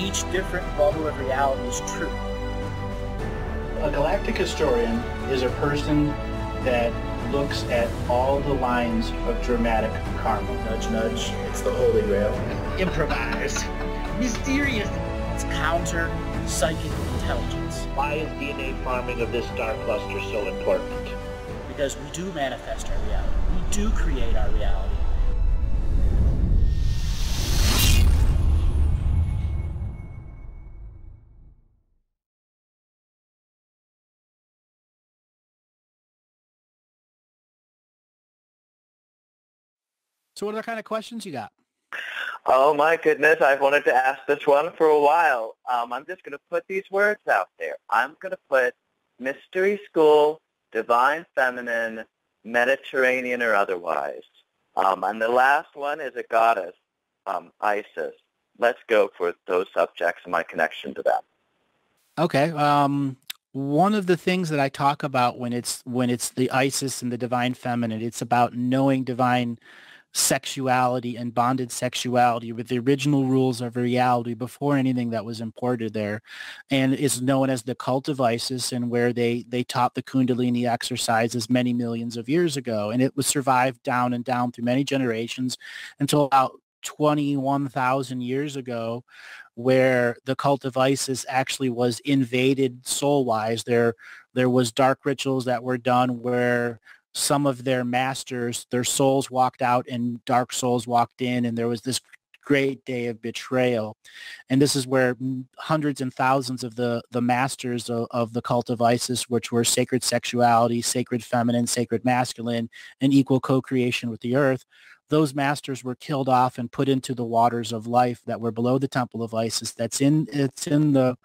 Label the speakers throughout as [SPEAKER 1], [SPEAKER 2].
[SPEAKER 1] each different bubble of reality is true.
[SPEAKER 2] A galactic historian is a person that looks at all the lines of dramatic karma.
[SPEAKER 1] Nudge, nudge. It's the Holy Grail.
[SPEAKER 3] Improvise. Mysterious.
[SPEAKER 1] It's counter psychic intelligence.
[SPEAKER 3] Why is DNA farming of this star cluster so important?
[SPEAKER 1] Because we do manifest our reality. We do create our reality.
[SPEAKER 4] So what other kind of questions you got?
[SPEAKER 5] Oh my goodness, I've wanted to ask this one for a while. I'm just going to put these words out there. I'm going to put mystery school, divine feminine, Mediterranean or otherwise. And the last one is a goddess, Isis. Let's go for those subjects and my connection to them.
[SPEAKER 4] Okay. One of the things that I talk about when it's the Isis and the divine feminine, it's about knowing divine sexuality and bonded sexuality with the original rules of reality before anything that was imported there, and is known as the cult of Isis, and where they taught the Kundalini exercises many millions of years ago, and it was survived down and down through many generations until about 21,000 years ago, where the cult of Isis actually was invaded soul-wise. There was dark rituals that were done where some of their masters, their souls walked out and dark souls walked in, and there was this great day of betrayal. And this is where hundreds and thousands of the masters of the cult of Isis, which were sacred sexuality, sacred feminine, sacred masculine, and equal co-creation with the earth, those masters were killed off and put into the waters of life that were below the temple of Isis. That's in the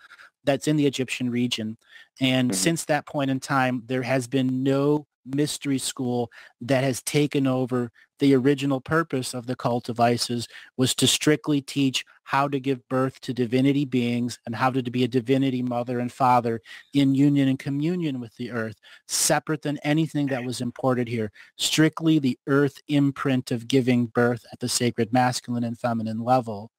[SPEAKER 4] Egyptian region. And since that point in time, there has been no mystery school that has taken over. The original purpose of the cult of Isis was to strictly teach how to give birth to divinity beings and how to be a divinity mother and father in union and communion with the earth, separate than anything that was imported here. Strictly the earth imprint of giving birth at the sacred masculine and feminine level.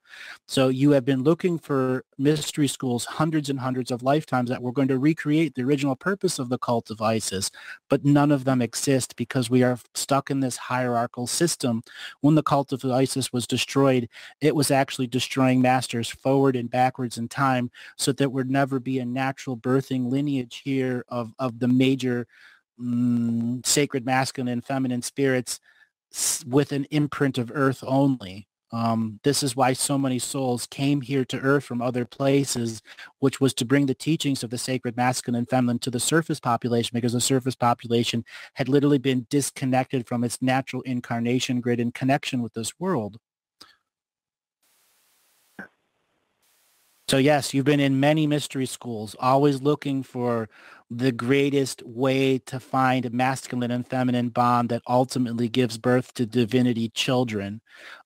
[SPEAKER 4] So you have been looking for mystery schools hundreds and hundreds of lifetimes that were going to recreate the original purpose of the cult of Isis, but none of them exist because we are stuck in this hierarchical system. When the cult of Isis was destroyed, it was actually destroying masters forward and backwards in time, so that there would never be a natural birthing lineage here of the major sacred masculine and feminine spirits with an imprint of earth only. This is why so many souls came here to earth from other places, which was to bring the teachings of the sacred masculine and feminine to the surface population, because the surface population had literally been disconnected from its natural incarnation grid and connection with this world. So yes, you've been in many mystery schools, always looking for the greatest way to find a masculine and feminine bond that ultimately gives birth to divinity children.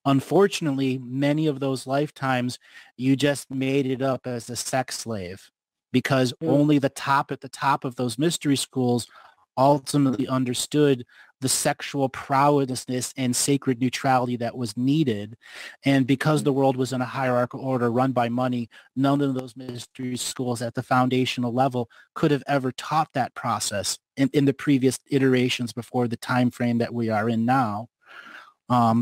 [SPEAKER 4] Unfortunately, many of those lifetimes, you just made it up as a sex slave, because only the top at the top of those mystery schools ultimately understood the sexual prowess and sacred neutrality that was needed. And because the world was in a hierarchical order run by money, none of those mystery schools at the foundational level could have ever taught that process in the previous iterations before the time frame that we are in now.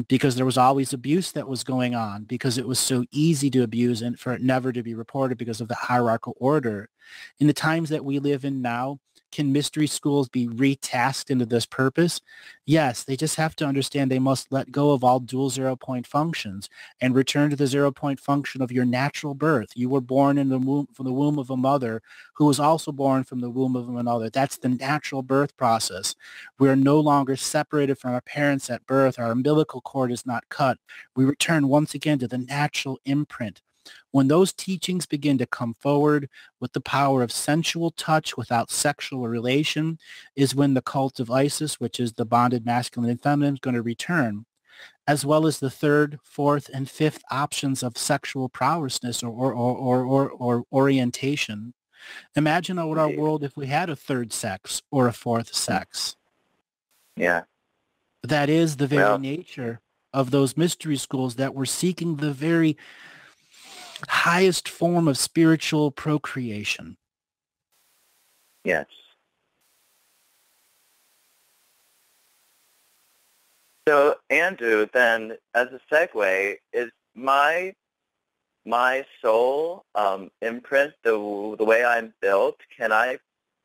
[SPEAKER 4] Because there was always abuse that was going on, because it was so easy to abuse and for it never to be reported because of the hierarchical order. In the times that we live in now, can mystery schools be retasked into this purpose? Yes, they just have to understand they must let go of all dual 0-point functions and return to the 0-point function of your natural birth. You were born in the womb, from the womb of a mother who was also born from the womb of another. That's the natural birth process. We are no longer separated from our parents at birth. Our umbilical cord is not cut. We return once again to the natural imprint. When those teachings begin to come forward with the power of sensual touch without sexual relation, is when the cult of Isis, which is the bonded masculine and feminine, is going to return, as well as the third, fourth, and fifth options of sexual prowessness or orientation. Imagine what our world if we had a third sex or a fourth sex.
[SPEAKER 5] Yeah.
[SPEAKER 4] That is the very nature of those mystery schools that were seeking the very highest form of spiritual procreation.
[SPEAKER 5] Yes. So, Andrew, then, as a segue, is my soul imprint the way I'm built? Can I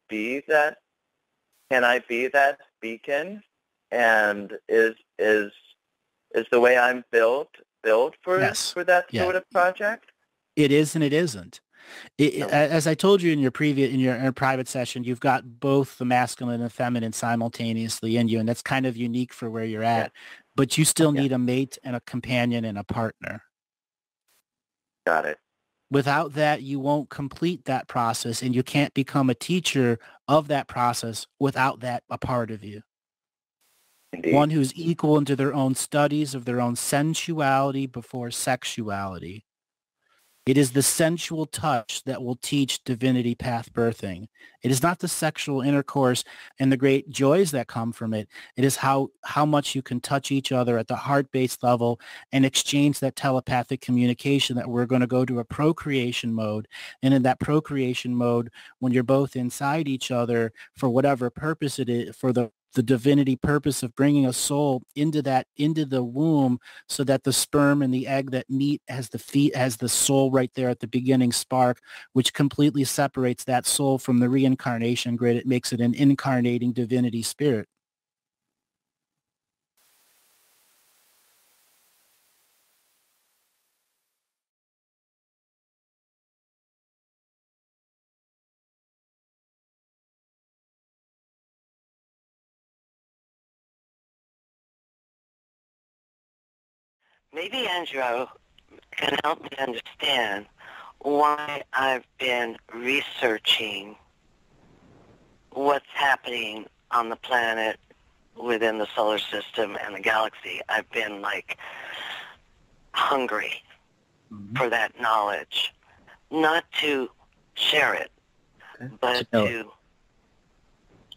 [SPEAKER 5] be that? Can I be that beacon? And is the way I'm built for
[SPEAKER 4] Yes.
[SPEAKER 5] that sort of project?
[SPEAKER 4] It is and it isn't. As I told you in your private session, you've got both the masculine and feminine simultaneously in you, and that's kind of unique for where you're at. Yeah. But you still need a mate and a companion and a partner.
[SPEAKER 5] Got it.
[SPEAKER 4] Without that, you won't complete that process, and you can't become a teacher of that process without that a part of you. Indeed. One who's equal into their own studies of their own sensuality before sexuality. It is the sensual touch that will teach divinity path birthing. It is not the sexual intercourse and the great joys that come from it. It is how much you can touch each other at the heart-based level and exchange that telepathic communication that we're going to go to a procreation mode. And in that procreation mode, when you're both inside each other for whatever purpose it is, for the divinity purpose of bringing a soul into the womb so that the sperm and the egg that meet has the soul right there at the beginning spark, which completely separates that soul from the reincarnation grid. It makes it an incarnating divinity spirit.
[SPEAKER 6] Maybe Andrew can help me understand why I've been researching what's happening on the planet within the solar system and the galaxy. I've been hungry for that knowledge, not to share it, but to.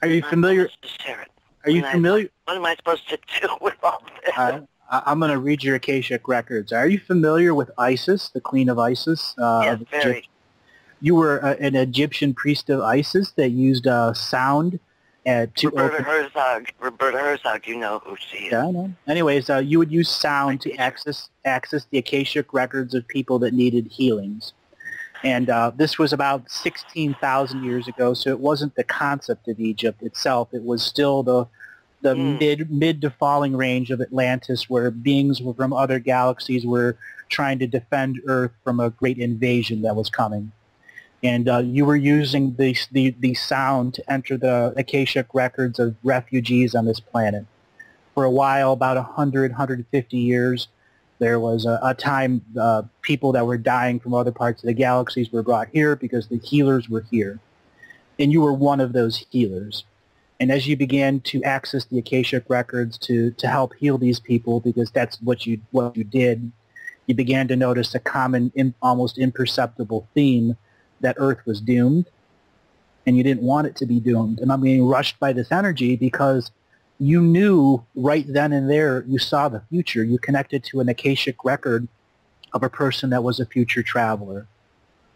[SPEAKER 2] Are you familiar?
[SPEAKER 6] To share it.
[SPEAKER 2] Are you familiar?
[SPEAKER 6] What am I supposed to do with all this?
[SPEAKER 2] I'm going to read your Akashic records. Are you familiar with Isis, the Queen of Isis?
[SPEAKER 6] Yes, very.
[SPEAKER 2] You were an Egyptian priest of Isis that used sound to
[SPEAKER 6] Roberta Herzog, you know who she is.
[SPEAKER 2] Yeah, I know. Anyways, you would use sound to access the Akashic records of people that needed healings. And this was about 16,000 years ago, so it wasn't the concept of Egypt itself. It was still the mid to falling range of Atlantis, where beings from other galaxies were trying to defend Earth from a great invasion that was coming. And you were using the sound to enter the Akashic records of refugees on this planet. For a while, about 150 years, there was a time people that were dying from other parts of the galaxies were brought here because the healers were here. And you were one of those healers. And as you began to access the Akashic records to help heal these people, because that's what you did, you began to notice a common, almost imperceptible theme that Earth was doomed, and you didn't want it to be doomed. And I'm being rushed by this energy because you knew right then and there, you saw the future. You connected to an Akashic record of a person that was a future traveler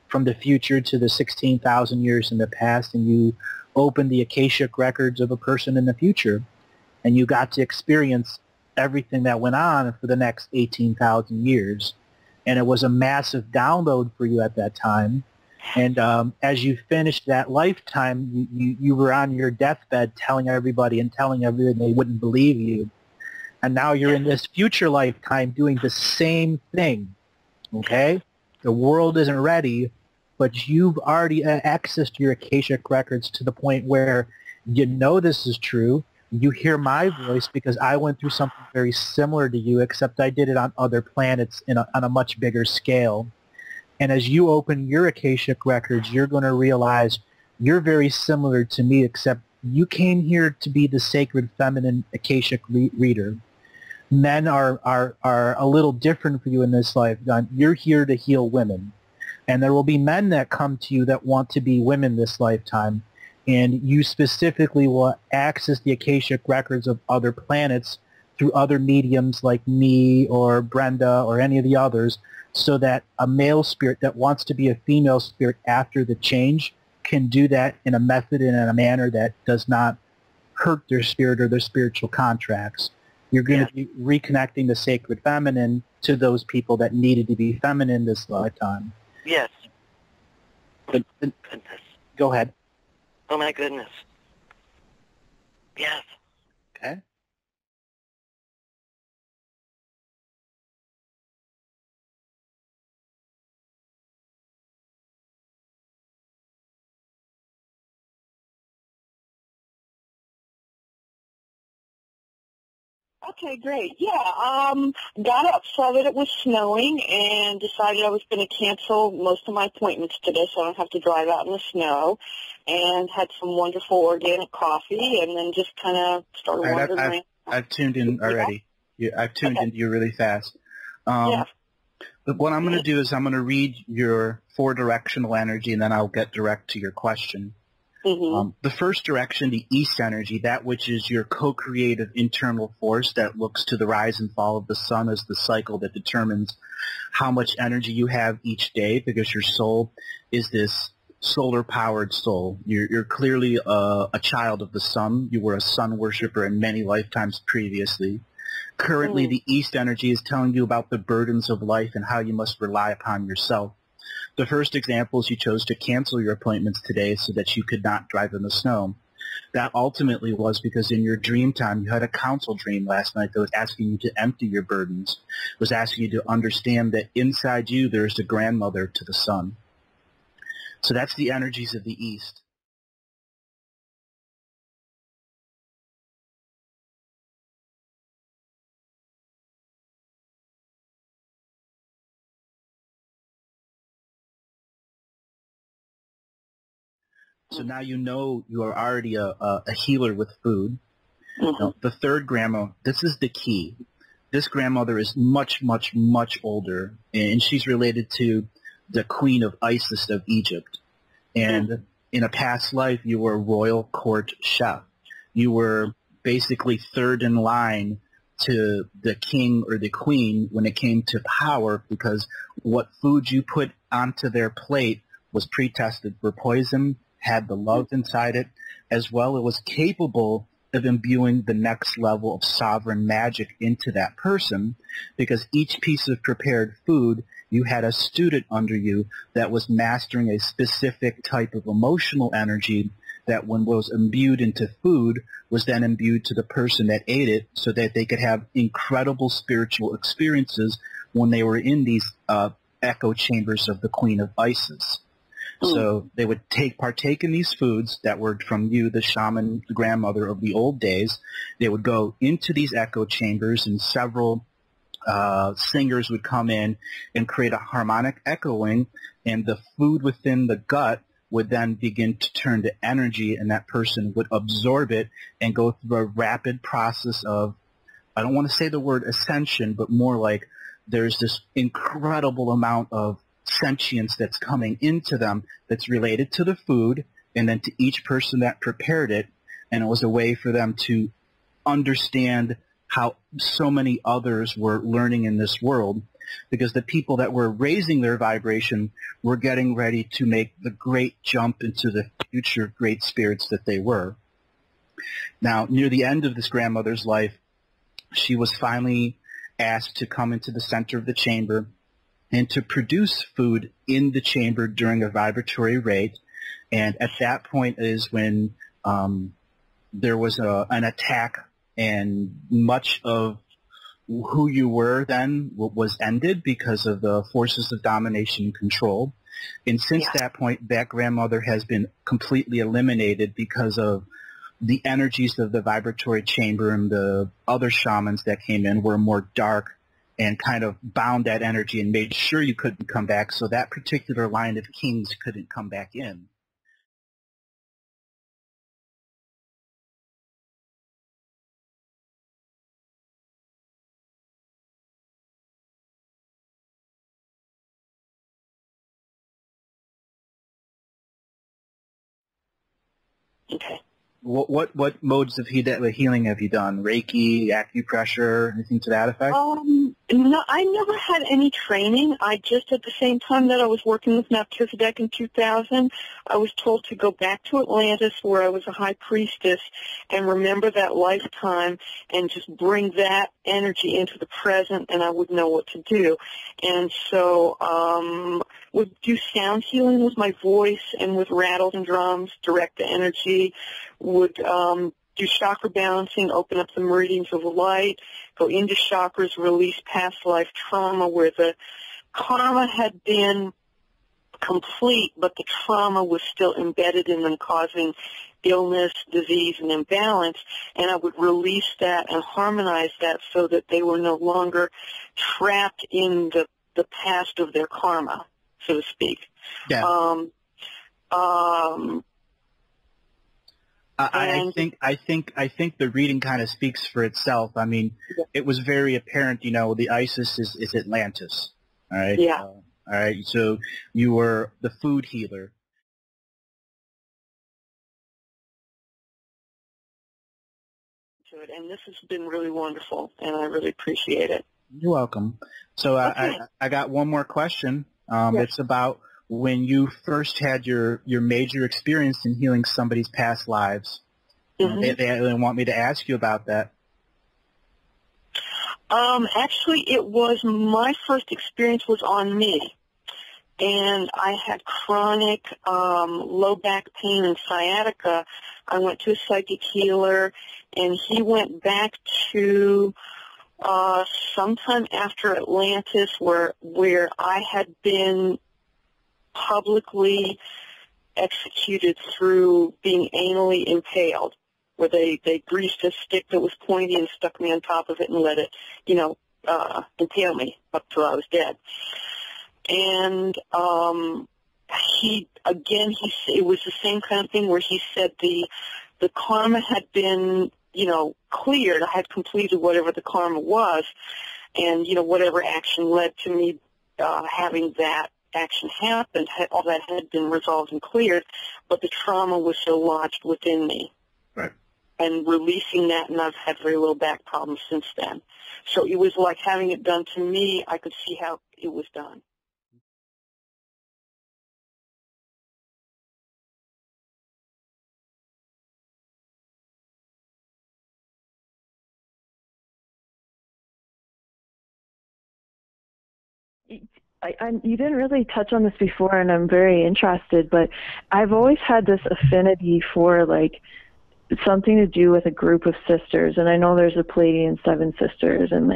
[SPEAKER 2] from the future to the 16,000 years in the past, and you opened the Akashic records of a person in the future, and you got to experience everything that went on for the next 18,000 years. And it was a massive download for you at that time. And as you finished that lifetime, you were on your deathbed telling everybody they wouldn't believe you. And now you're in this future lifetime doing the same thing, okay? The world isn't ready, but you've already accessed your Akashic records to the point where you know this is true. You hear my voice because I went through something very similar to you, except I did it on other planets on a much bigger scale. And as you open your Akashic records, you're going to realize you're very similar to me, except you came here to be the sacred feminine Akashic reader. Men are a little different for you in this life. You're here to heal women. And there will be men that come to you that want to be women this lifetime. And you specifically will access the Akashic records of other planets through other mediums like me or Brenda or any of the others, so that a male spirit that wants to be a female spirit after the change can do that in a method and in a manner that does not hurt their spirit or their spiritual contracts. You're going to be reconnecting the sacred feminine to those people that needed to be feminine this lifetime.
[SPEAKER 6] Yes. Goodness.
[SPEAKER 2] Go ahead.
[SPEAKER 6] Oh, my goodness. Yes.
[SPEAKER 2] Okay.
[SPEAKER 7] Okay, great. Yeah, got up, saw that it was snowing, and decided I was going to cancel most of my appointments today so I don't have to drive out in the snow, and had some wonderful organic coffee, and then just kind of started wandering around.
[SPEAKER 2] I've tuned in already. I've tuned into you really fast.
[SPEAKER 7] Yeah.
[SPEAKER 2] But what I'm going to do is I'm going to read your four-directional energy, and then I'll get direct to your question.
[SPEAKER 7] Mm-hmm.
[SPEAKER 2] The first direction, the east energy, that which is your co-creative internal force that looks to the rise and fall of the sun as the cycle that determines how much energy you have each day, because your soul is this solar-powered soul. You're clearly a child of the sun. You were a sun worshiper in many lifetimes previously. Currently, the east energy is telling you about the burdens of life and how you must rely upon yourself. The first example is you chose to cancel your appointments today so that you could not drive in the snow. That ultimately was because in your dream time, you had a council dream last night that was asking you to empty your burdens, was asking you to understand that inside you there is a grandmother to the sun. So that's the energies of the east. So now you know you are already a healer with food.
[SPEAKER 7] Mm-hmm.
[SPEAKER 2] Now, the third grandma, this is the key. This grandmother is much, much, much older, and she's related to the queen of Isis of Egypt. And in a past life, you were a royal court chef. You were basically third in line to the king or the queen when it came to power, because what food you put onto their plate was pre-tested for poison, had the love inside it, as well it was capable of imbuing the next level of sovereign magic into that person, because each piece of prepared food, you had a student under you that was mastering a specific type of emotional energy that when was imbued into food was then imbued to the person that ate it, so that they could have incredible spiritual experiences when they were in these echo chambers of the Queen of Isis. So they would partake in these foods that were from you, the shaman, the grandmother of the old days. They would go into these echo chambers, and several singers would come in and create a harmonic echoing, and the food within the gut would then begin to turn to energy, and that person would absorb it and go through a rapid process of, I don't want to say the word ascension, but more like there's this incredible amount of sentience that's coming into them that's related to the food and then to each person that prepared it, and it was a way for them to understand how so many others were learning in this world, because the people that were raising their vibration were getting ready to make the great jump into the future great spirits that they were. Now, near the end of this grandmother's life, she was finally asked to come into the center of the chamber and to produce food in the chamber during a vibratory rate. And at that point is when there was an attack, and much of who you were then was ended because of the forces of domination and control. And since that point, that grandmother has been completely eliminated because of the energies of the vibratory chamber, and the other shamans that came in were more dark and kind of bound that energy and made sure you couldn't come back, so that particular line of kings couldn't come back in.
[SPEAKER 7] Okay.
[SPEAKER 2] What modes of healing have you done? Reiki, acupressure, anything to that effect?
[SPEAKER 7] No, I never had any training. I just, at the same time that I was working with Melchizedek in 2000, I was told to go back to Atlantis where I was a high priestess and remember that lifetime and just bring that energy into the present, and I would know what to do. And so would do sound healing with my voice and with rattles and drums, direct the energy, would do chakra balancing, open up the meridians of light, go into chakras, release past life trauma where the karma had been complete, but the trauma was still embedded in them, causing illness, disease, and imbalance, and I would release that and harmonize that so that they were no longer trapped in the past of their karma, so to speak.
[SPEAKER 2] Yeah. I think the reading kind of speaks for itself. I mean, it was very apparent, the ISIS is Atlantis. All right.
[SPEAKER 7] Yeah.
[SPEAKER 2] All right. So you were the food healer.
[SPEAKER 7] And this has been really wonderful, and I really appreciate it.
[SPEAKER 2] You're welcome. So
[SPEAKER 7] Okay.
[SPEAKER 2] I got one more question.
[SPEAKER 7] Yes.
[SPEAKER 2] It's about when you first had your major experience in healing somebody's past lives.
[SPEAKER 7] Mm-hmm.
[SPEAKER 2] They want me to ask you about that.
[SPEAKER 7] Actually, it was my first experience was on me, and I had chronic low back pain and sciatica. I went to a psychic healer, and he went back to sometime after Atlantis, where I had been publicly executed through being anally impaled, where they greased a stick that was pointy and stuck me on top of it and let it, impale me up till I was dead. And it was the same kind of thing where he said the karma had been, cleared. I had completed whatever the karma was, and, whatever action led to me having that action happen, all that had been resolved and cleared, but the trauma was still lodged within me.
[SPEAKER 2] Right.
[SPEAKER 7] And releasing that, and I've had very little back problems since then. So it was like having it done to me. I could see how it was done.
[SPEAKER 8] You didn't really touch on this before, and I'm very interested, but I've always had this affinity for, something to do with a group of sisters, and I know there's a Pleiadian 7 sisters, and,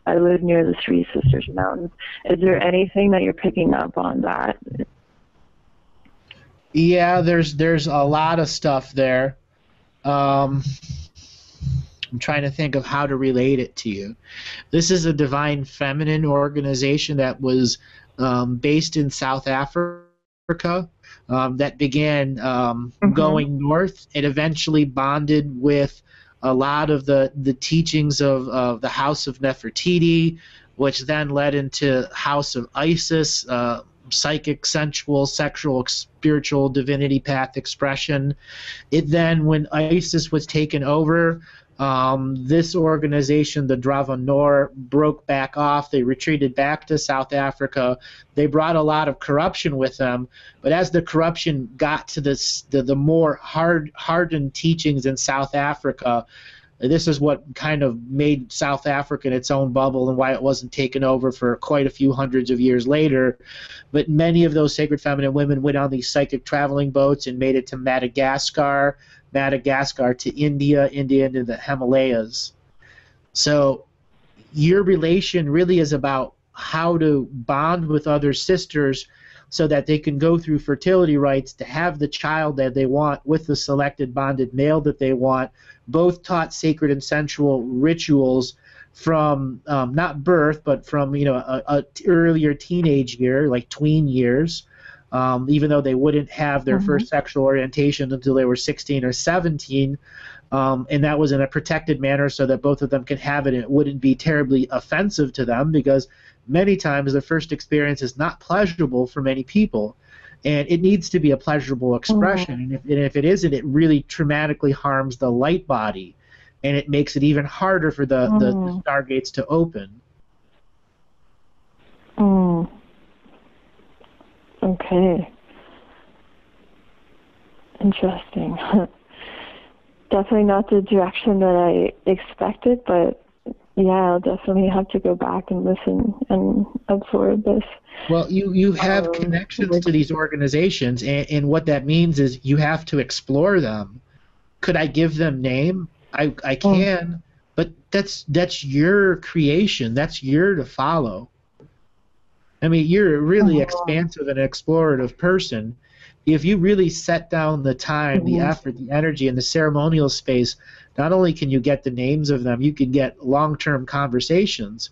[SPEAKER 8] I live near the Three Sisters Mountains. Is there anything that you're picking up on that?
[SPEAKER 4] Yeah, there's a lot of stuff there. I'm trying to think of how to relate it to you. This is a Divine Feminine organization that was based in South Africa that began going north. It eventually bonded with a lot of the teachings of the House of Nefertiti, which then led into House of Isis, psychic, sensual, sexual, spiritual divinity path expression. It then, when Isis was taken over, this organization, the Dravanor, broke back off. They retreated back to South Africa. They brought a lot of corruption with them, but as the corruption got to the more hardened teachings in South Africa, this is what kind of made South Africa in its own bubble and why it wasn't taken over for quite a few hundreds of years later. But many of those sacred feminine women went on these psychic traveling boats and made it to Madagascar to India into the Himalayas. So your relation really is about how to bond with other sisters so that they can go through fertility rites to have the child that they want with the selected bonded male that they want, both taught sacred and sensual rituals from not birth, but from a earlier teenage year, like tween years, even though they wouldn't have their first sexual orientation until they were 16 or 17, and that was in a protected manner so that both of them can have it and it wouldn't be terribly offensive to them, because many times the first experience is not pleasurable for many people.
[SPEAKER 9] And it needs to be a pleasurable expression. And if it isn't, it really traumatically harms the light body, and it makes it even harder for the stargates to open.
[SPEAKER 8] Okay. Interesting. Definitely not the direction that I expected, but yeah, I'll definitely have to go back and listen and absorb this.
[SPEAKER 9] Well, you have connections to these organizations, and what that means is you have to explore them. Could I give them name? I can, but that's your creation. That's your to follow. I mean, you're a really expansive and explorative person. If you really set down the time, the effort, the energy, and the ceremonial space, not only can you get the names of them, you can get long-term conversations,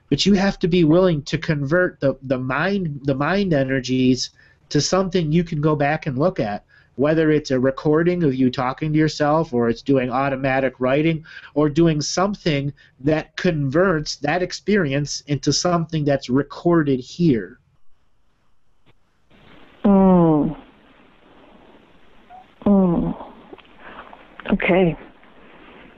[SPEAKER 9] but you have to be willing to convert the mind energies to something you can go back and look at, whether it's a recording of you talking to yourself, or it's doing automatic writing, or doing something that converts that experience into something that's recorded here.
[SPEAKER 8] Okay.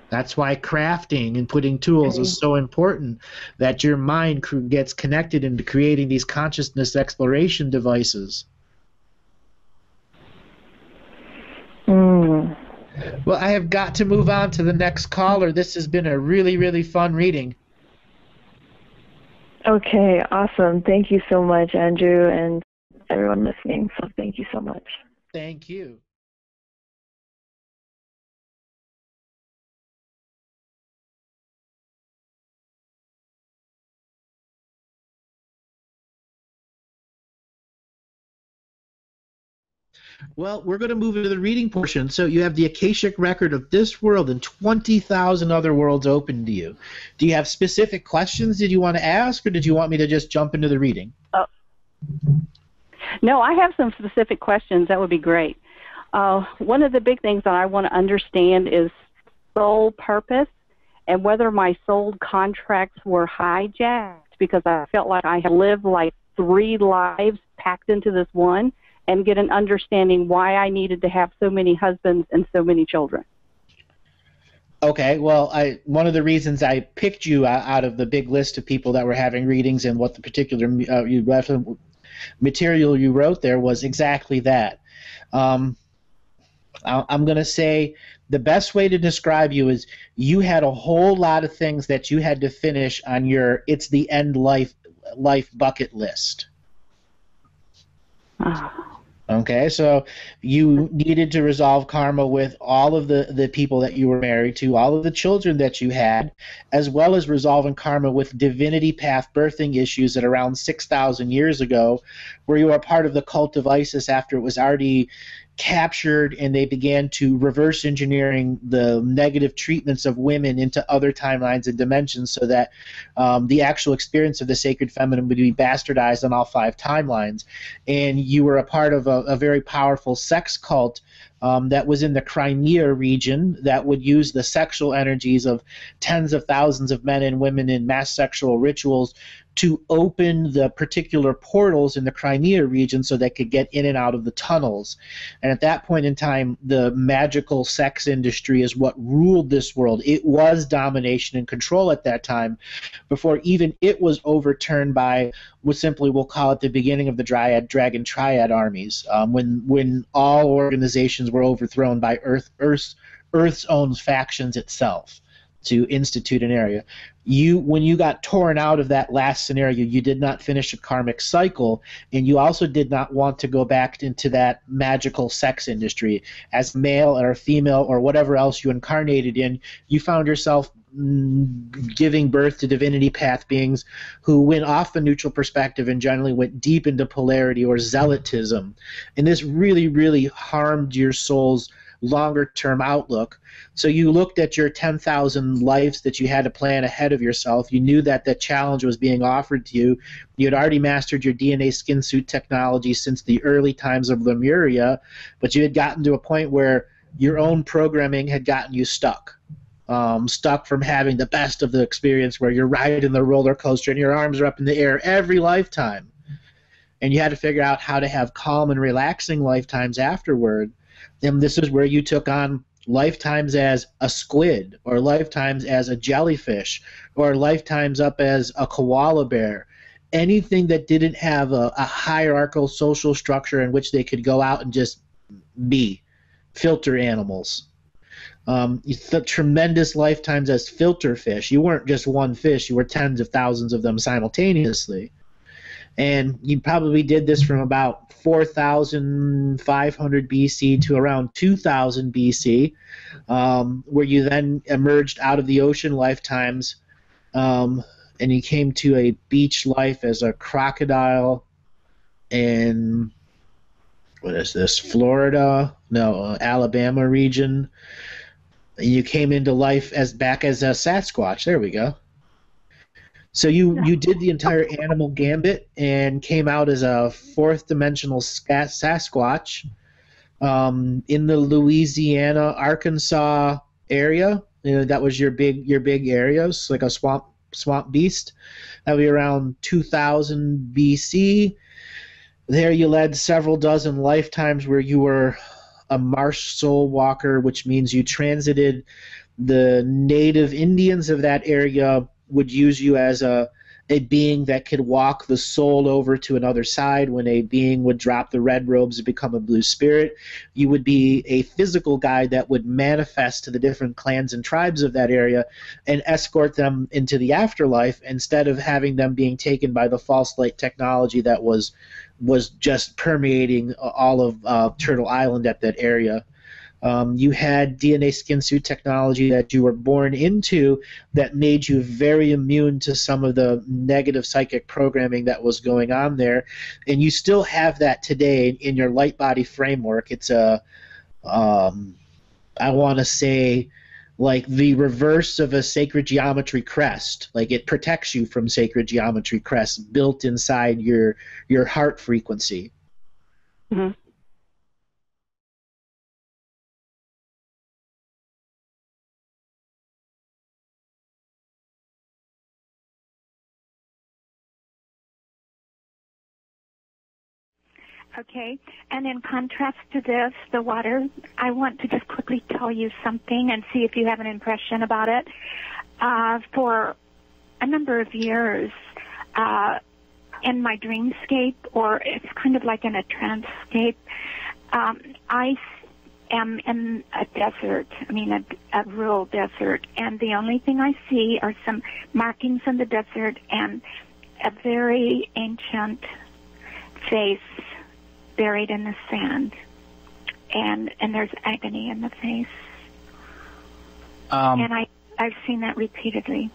[SPEAKER 9] That's why crafting and putting tools is so important, that your mind gets connected into creating these consciousness exploration devices. Well, I have got to move on to the next caller. This has been a really, really fun reading.
[SPEAKER 8] Okay, awesome. Thank you so much, Andrew, and everyone listening. So thank you so much.
[SPEAKER 9] Thank you. Well, we're going to move into the reading portion. So you have the Akashic record of this world and 20,000 other worlds open to you. Do you have specific questions did you want to ask, or did you want me to just jump into the reading?
[SPEAKER 10] No, I have some specific questions. That would be great. One of the big things that I want to understand is soul purpose, and whether my soul contracts were hijacked, because I felt like I had lived like 3 lives packed into this one, and get an understanding why I needed to have so many husbands and so many children.
[SPEAKER 9] Okay, well, one of the reasons I picked you out of the big list of people that were having readings and what the particular material you wrote there was exactly that. I'm going to say the best way to describe you is you had a whole lot of things that you had to finish on your it's the end life bucket list. Okay, so you needed to resolve karma with all of the people that you were married to, all of the children that you had, as well as resolving karma with divinity path birthing issues at around 6,000 years ago, where you were part of the cult of Isis after it was already captured and they began to reverse engineering the negative treatments of women into other timelines and dimensions so that the actual experience of the sacred feminine would be bastardized on all 5 timelines. And you were a part of a very powerful sex cult that was in the Crimea region that would use the sexual energies of tens of thousands of men and women in mass sexual rituals to open the particular portals in the Crimea region so they could get in and out of the tunnels. And at that point in time, the magical sex industry is what ruled this world. It was domination and control at that time, before even it was overturned by what simply we'll call it the beginning of the Dragon Triad armies, when all organizations were overthrown by Earth's own factions itself to institute an area. When you got torn out of that last scenario, you did not finish a karmic cycle, and you also did not want to go back into that magical sex industry. As male or female or whatever else you incarnated in, you found yourself giving birth to divinity path beings who went off the neutral perspective and generally went deep into polarity or zealotism. And this really, really harmed your soul's longer-term outlook. So you looked at your 10,000 lives that you had to plan ahead of yourself. You knew that the challenge was being offered to you. You had already mastered your DNA skin suit technology since the early times of Lemuria, but you had gotten to a point where your own programming had gotten you stuck. Stuck from having the best of the experience where you're riding the roller coaster and your arms are up in the air every lifetime. and you had to figure out how to have calm and relaxing lifetimes afterward. And this is where you took on lifetimes as a squid, or lifetimes as a jellyfish, or lifetimes up as a koala bear. Anything that didn't have a hierarchical social structure in which they could go out and just be filter animals. You took tremendous lifetimes as filter fish. You weren't just one fish, you were tens of thousands of them simultaneously. And you probably did this from about 4,500 BC to around 2,000 BC, where you then emerged out of the ocean lifetimes, and you came to a beach life as a crocodile in, what is this, Florida? No, Alabama region. You came into life back as a Sasquatch. There we go. So you did the entire animal gambit and came out as a fourth dimensional Sasquatch in the Louisiana, Arkansas area. That was your big areas, like a swamp beast. That would be around 2000 BC. There you led several dozen lifetimes where you were a marsh soul walker, which means you transited the native Indians of that area would use you as a being that could walk the soul over to another side. When a being would drop the red robes and become a blue spirit, you would be a physical guide that would manifest to the different clans and tribes of that area and escort them into the afterlife, instead of having them being taken by the false light technology that was just permeating all of Turtle Island at that area. You had DNA skin suit technology that you were born into that made you very immune to some of the negative psychic programming that was going on there, and you still have that today in your light body framework. It's I want to say, like the reverse of a sacred geometry crest. Like, it protects you from sacred geometry crests built inside your heart frequency.
[SPEAKER 10] Mm-hmm.
[SPEAKER 11] Okay, and in contrast to this, the water, I want to just quickly tell you something and see if you have an impression about it. For a number of years, in my dreamscape, or it's kind of like in a transscape, I am in a desert, a rural desert, and the only thing I see are some markings in the desert and a very ancient face buried in the sand, and there's agony in the face, and I've seen that repeatedly.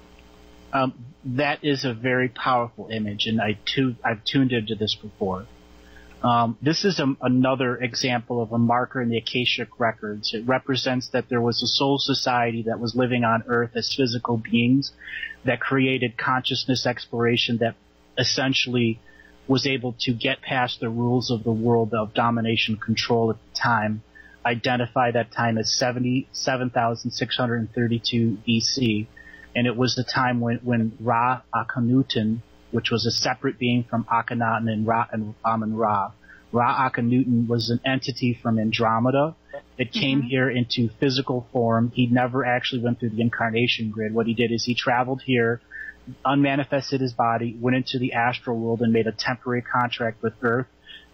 [SPEAKER 4] That is a very powerful image, and I've tuned into this before. This is another example of a marker in the Akashic records. It represents that there was a soul society that was living on Earth as physical beings that created consciousness exploration that essentially was able to get past the rules of the world of domination control at the time, identify that time as 77,632 BC, and it was the time when Ra Akhenaten, which was a separate being from Akhenaten and Amun-Ra. Ra Akhenaten was an entity from Andromeda that came here into physical form. He never actually went through the incarnation grid. What he did is he traveled here, unmanifested his body, went into the astral world, and made a temporary contract with Earth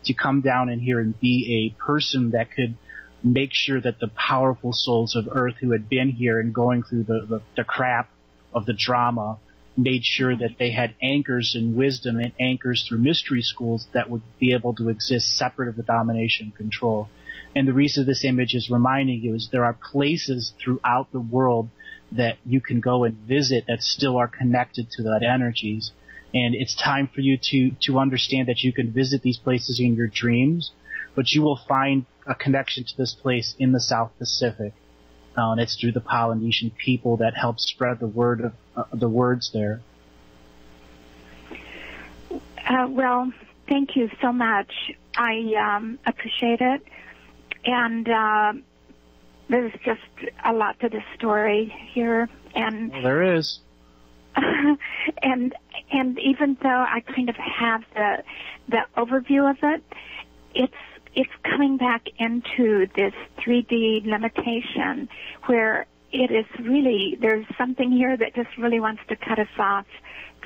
[SPEAKER 4] to come down in here and be a person that could make sure that the powerful souls of Earth who had been here and going through the crap of the drama made sure that they had anchors in wisdom and anchors through mystery schools that would be able to exist separate of the domination control. And the reason this image is reminding you is there are places throughout the world that you can go and visit that still are connected to that energies. And it's time for you to understand that you can visit these places in your dreams, but you will find a connection to this place in the South Pacific. And it's through the Polynesian people that help spread the word of the words there.
[SPEAKER 11] Well, thank you so much. I appreciate it. And there's just a lot to the story here, and
[SPEAKER 4] well, there is.
[SPEAKER 11] and And even though I kind of have the overview of it, it's coming back into this 3D limitation where it is really, there's something here that just really wants to cut us off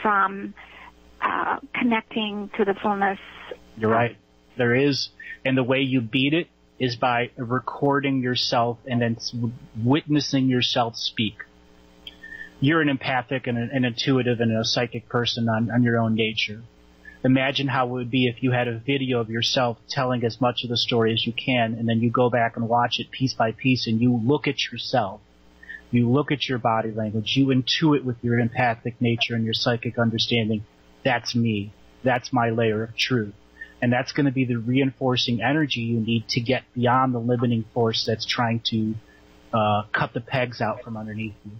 [SPEAKER 11] from connecting to the fullness.
[SPEAKER 2] You're right. There is. And the way you beat it is by recording yourself and then witnessing yourself speak. You're an empathic and an intuitive and a psychic person on your own nature. Imagine how it would be if you had a video of yourself telling as much of the story as you can, and then you go back and watch it piece by piece, and you look at yourself. You look at your body language. You intuit with your empathic nature and your psychic understanding. That's me. That's my layer of truth. And that's going to be the reinforcing energy you need to get beyond the limiting force that's trying to cut the pegs out from underneath you.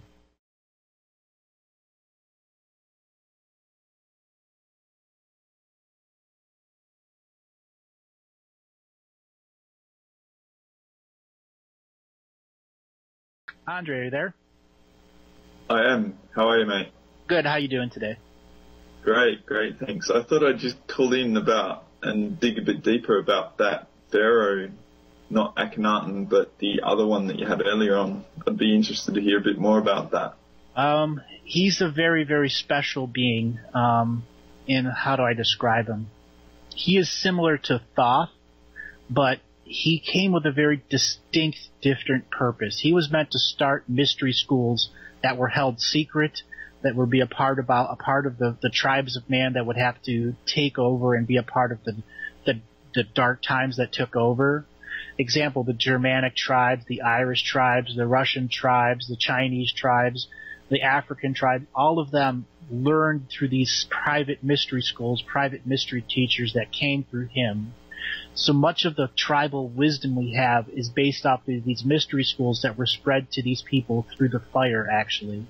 [SPEAKER 2] Andre, are you there?
[SPEAKER 12] I am. How are you, mate?
[SPEAKER 2] Good. How you doing today?
[SPEAKER 12] Great, thanks. I thought I'd just call in about and dig a bit deeper about that pharaoh, not Akhenaten, but the other one that you had earlier on. I'd be interested to hear a bit more about that.
[SPEAKER 2] He's a very, very special being. In how do I describe him? He is similar to Thoth, but he came with a very distinct, different purpose. He was meant to start mystery schools that were held secret, that would be a part of the tribes of man that would have to take over and be a part of the dark times that took over. Example, the Germanic tribes, the Irish tribes, the Russian tribes, the Chinese tribes, the African tribes, all of them learned through these private mystery schools, private mystery teachers that came through him. So much of the tribal wisdom we have is based off of these mystery schools that were spread to these people through the fire, actually.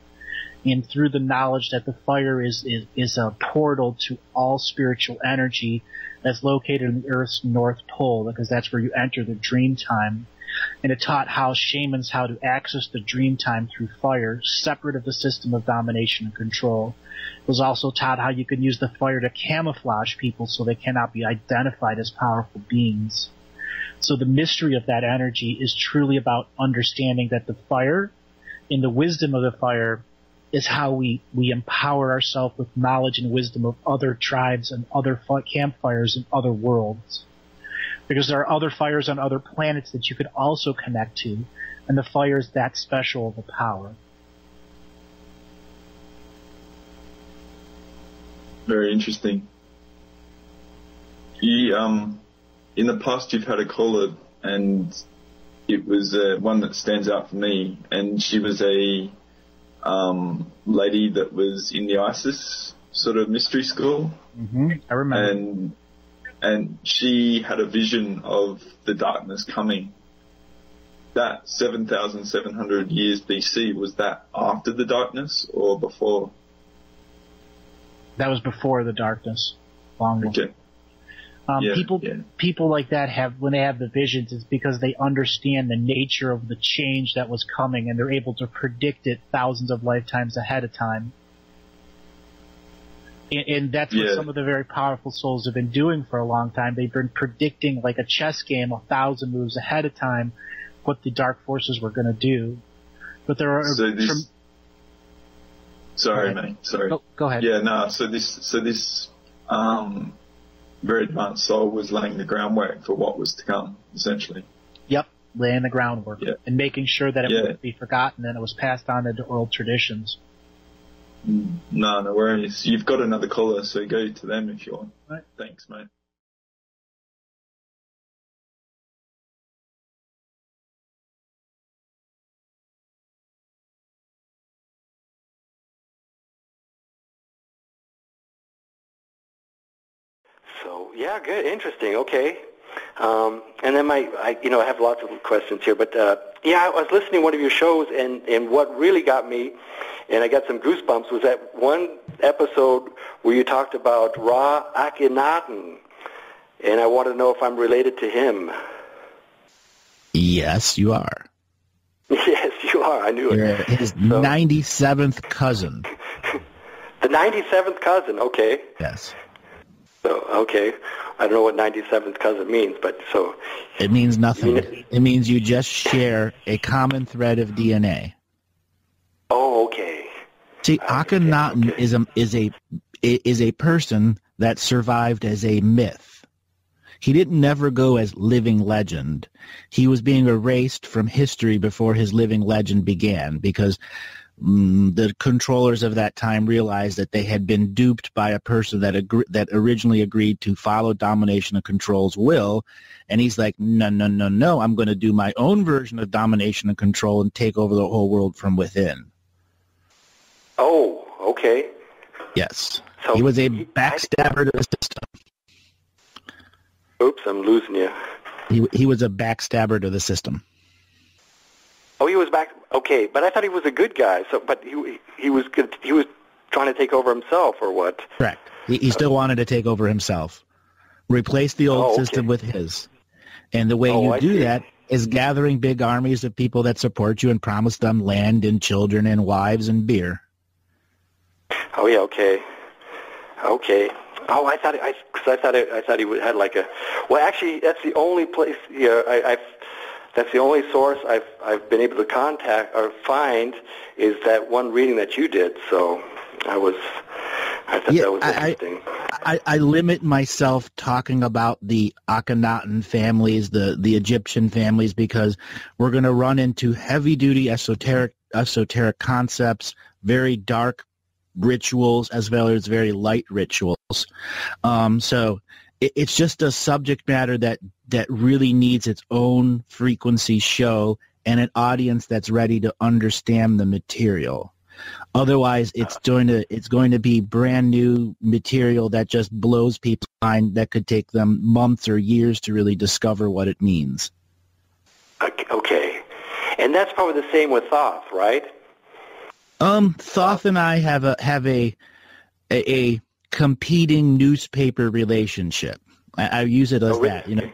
[SPEAKER 2] And through the knowledge that the fire is a portal to all spiritual energy that's located in the Earth's North Pole, because that's where you enter the dream time. And it taught shamans how to access the dream time through fire, separate of the system of domination and control. It was also taught how you could use the fire to camouflage people so they cannot be identified as powerful beings. So the mystery of that energy is truly about understanding that the fire, in the wisdom of the fire, is how we empower ourselves with knowledge and wisdom of other tribes and other campfires in other worlds. Because there are other fires on other planets that you could also connect to, and the fire is that special of a power.
[SPEAKER 12] Very interesting. In the past you've had a caller, and it was one that stands out for me, and she was a lady that was in the ISIS sort of mystery school.
[SPEAKER 2] Mm-hmm. I remember.
[SPEAKER 12] And she had a vision of the darkness coming. That 7,700 years BC, was that after the darkness or before?
[SPEAKER 2] That was before the darkness. Long
[SPEAKER 12] okay.
[SPEAKER 2] People like that when they have the visions, it's because they understand the nature of the change that was coming, and they're able to predict it thousands of lifetimes ahead of time. And that's what some of the very powerful souls have been doing for a long time. They've been predicting, like a chess game, 1,000 moves ahead of time, what the dark forces were going to do. But there are...
[SPEAKER 12] Sorry, mate. Sorry.
[SPEAKER 2] Go ahead.
[SPEAKER 12] Yeah, no. So this very advanced soul was laying the groundwork for what was to come, essentially.
[SPEAKER 2] Yep, laying the groundwork and making sure that it wouldn't be forgotten and it was passed on into oral traditions.
[SPEAKER 12] No worries. You've got another caller, so go to them if you want.
[SPEAKER 2] Right.
[SPEAKER 12] Thanks, mate.
[SPEAKER 13] So yeah, good, interesting. Okay, and then I have lots of questions here, but I was listening to one of your shows, and what really got me, and I got some goosebumps, was that one episode where you talked about Ra Akhenaten, and I want to know if I'm related to him.
[SPEAKER 9] Yes, you are.
[SPEAKER 13] Yes, you are. I knew
[SPEAKER 9] You're
[SPEAKER 13] it.
[SPEAKER 9] his 97th cousin.
[SPEAKER 13] The 97th cousin, okay.
[SPEAKER 4] Yes.
[SPEAKER 13] So, okay. I don't know what 97th cousin means, but so...
[SPEAKER 4] It means nothing. It means you just share a common thread of DNA.
[SPEAKER 13] Oh, okay.
[SPEAKER 4] See, Akhenaten is a person that survived as a myth. He didn't never go as living legend. He was being erased from history before his living legend began because the controllers of that time realized that they had been duped by a person that originally agreed to follow domination and control's will, and he's like, no, I'm going to do my own version of domination and control and take over the whole world from within.
[SPEAKER 13] Oh, okay.
[SPEAKER 4] Yes. So he was a backstabber to the system.
[SPEAKER 13] Oops, I'm losing you.
[SPEAKER 4] He was a backstabber to the system.
[SPEAKER 13] Oh, he was back. Okay, but I thought he was a good guy. So, but he was trying to take over himself, or what?
[SPEAKER 4] Correct. He still wanted to take over himself, replace the old system with his. And the way you do that is gathering big armies of people that support you and promise them land and children and wives and beer.
[SPEAKER 13] Oh yeah, okay. Oh, I thought he had like a. Well, actually, that's the only place. Yeah, that's the only source I've been able to contact or find is that one reading that you did. So I thought that was interesting.
[SPEAKER 4] I limit myself talking about the Akhenaten families, the Egyptian families, because we're going to run into heavy-duty esoteric concepts, very dark rituals, as well as very light rituals. So it's just a subject matter that really needs its own frequency show and an audience that's ready to understand the material. Otherwise, it's going to be brand new material that just blows people's mind, that could take them months or years to really discover what it means.
[SPEAKER 13] Okay. And that's probably the same with Thoth, right?
[SPEAKER 4] Thoth and I have a competing newspaper relationship. I use it as that. You know,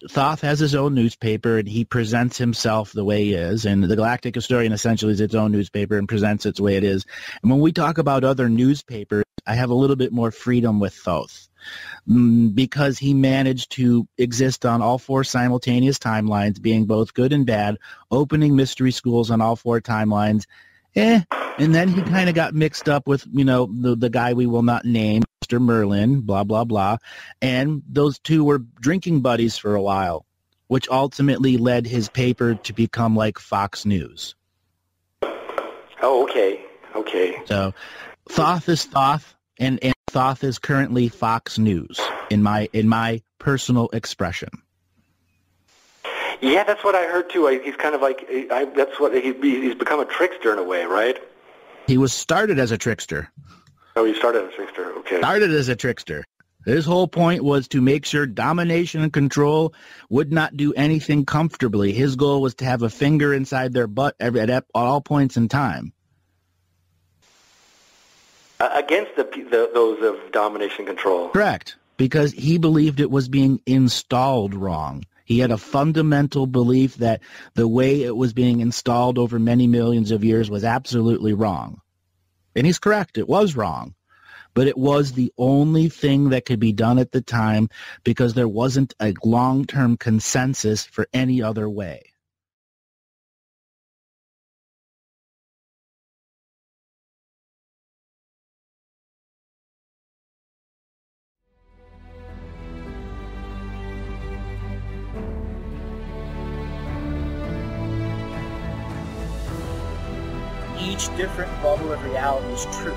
[SPEAKER 4] Thoth has his own newspaper, and he presents himself the way he is, and the Galactic Historian essentially is its own newspaper and presents it the way it is. And when we talk about other newspapers, I have a little bit more freedom with Thoth because he managed to exist on all four simultaneous timelines, being both good and bad, opening mystery schools on all four timelines. And then he kind of got mixed up with, the guy we will not name, Mr. Merlin, blah, blah, blah. And those two were drinking buddies for a while, which ultimately led his paper to become like Fox News.
[SPEAKER 13] Oh, okay.
[SPEAKER 4] So Thoth is Thoth, and Thoth is currently Fox News in my personal expression.
[SPEAKER 13] Yeah, that's what I heard too. He's kind of like that's what he's become a trickster in a way, right?
[SPEAKER 4] He was started as a trickster.
[SPEAKER 13] Oh, he started as a trickster. Okay.
[SPEAKER 4] Started as a trickster. His whole point was to make sure domination and control would not do anything comfortably. His goal was to have a finger inside their butt at all points in time.
[SPEAKER 13] Against those of domination and control.
[SPEAKER 4] Correct, because he believed it was being installed wrong. He had a fundamental belief that the way it was being installed over many millions of years was absolutely wrong. And he's correct, it was wrong. But it was the only thing that could be done at the time because there wasn't a long-term consensus for any other way.
[SPEAKER 1] Each different bubble of reality is true.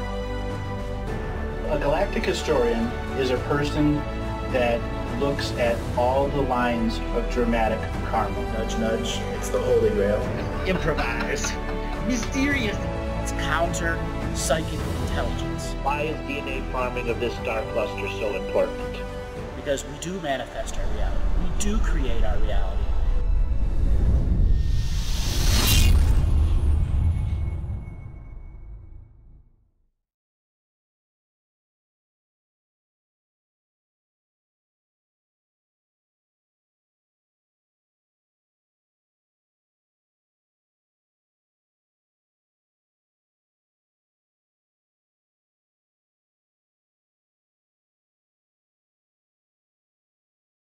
[SPEAKER 2] A galactic historian is a person that looks at all the lines of dramatic karma.
[SPEAKER 1] Nudge, nudge. It's the Holy Grail. Improvise. Mysterious. It's counter psychic intelligence.
[SPEAKER 3] Why is DNA farming of this star cluster so important?
[SPEAKER 1] Because we do manifest our reality. We do create our reality.